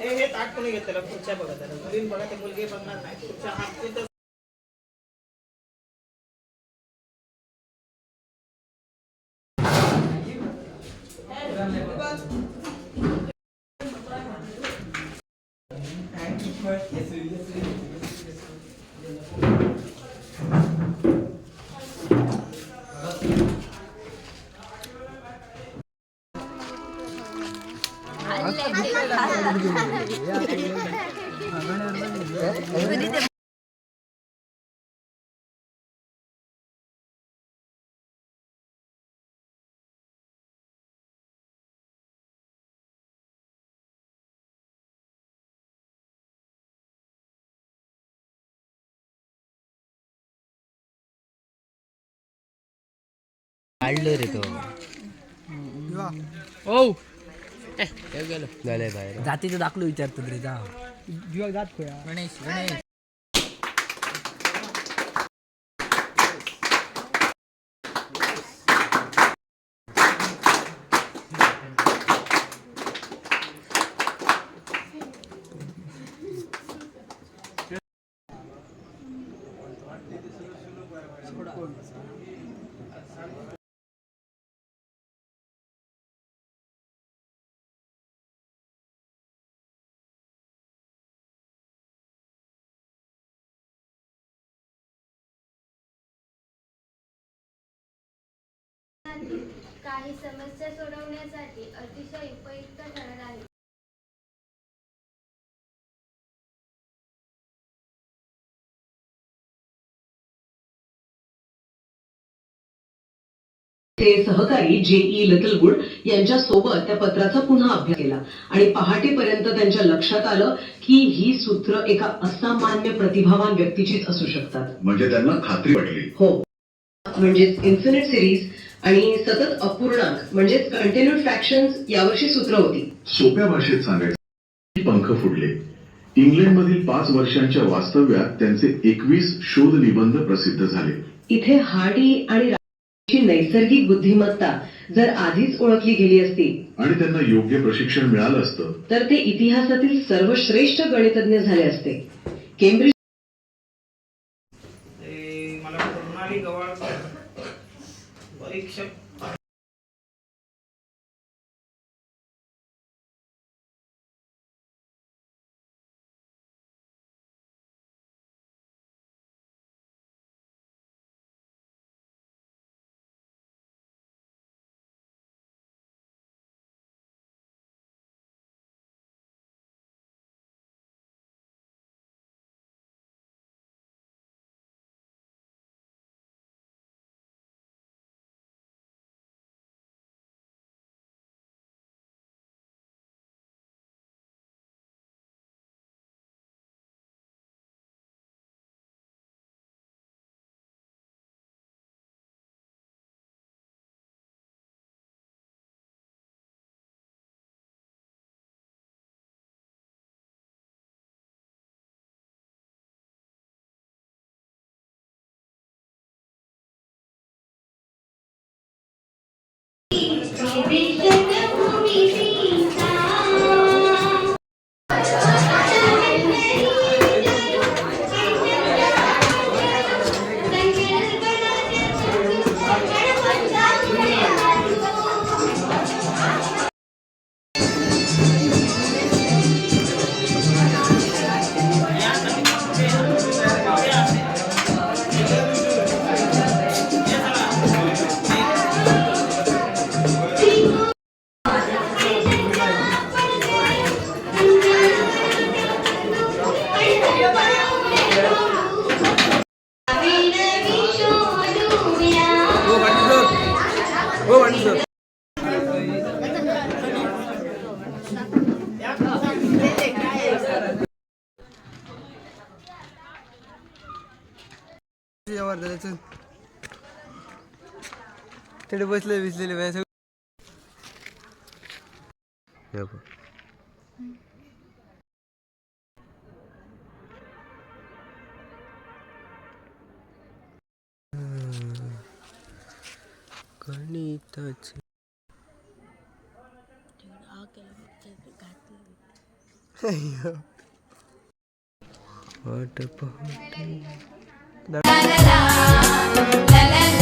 हे ताट कोणी घेतलं पुढच्या बघा त्याला मुलीन बघा ते मुलगी बघणार नाही पुढच्या हात तिथं काढलं रे तो ओ गेलो झालंय बाहेर जातीचं दाखलो विचारतो रे जा जात गणेश गणेश काही समस्या सोडवण्यासाठी अतिशय उपयुक्त ठरत आहे. ते सहकारी जेई लिटलवूड यांच्या सोबत त्या पत्राचा पुन्हा अभ्यास केला आणि पहाटेपर्यंत त्यांच्या लक्षात आलं की ही सूत्र एका असामान्य प्रतिभावान व्यक्तीचीच असू शकतात. म्हणजे त्यांना खात्री पटली. हो, म्हणजेच इन्फिनिट सिरीज आणि सतत अपूर्णांक म्हणजेच कंटिन्यूड फ्रॅक्शन्स यावर्षी सूत्र होती. सोप्या भाषेत सांगायचं पंख फुटले. इंग्लंडमधील 5 वर्षांच्या वास्तव्यात त्यांचे 21 शोध निबंध प्रसिद्ध झाले. इथे हार्डी आणि नैसर्गिक बुद्धिमत्ता जर आधीच ओळखली गेली असती आणि त्यांना योग्य प्रशिक्षण मिळालं असतं तर ते इतिहासातील सर्वश्रेष्ठ गणितज्ञ झाले असते. केम्ब्रिज मला प्रणाली गवाळ परीक्षक तिथे बसले विसलेले गणिताचे वाट पाहते. la la la la la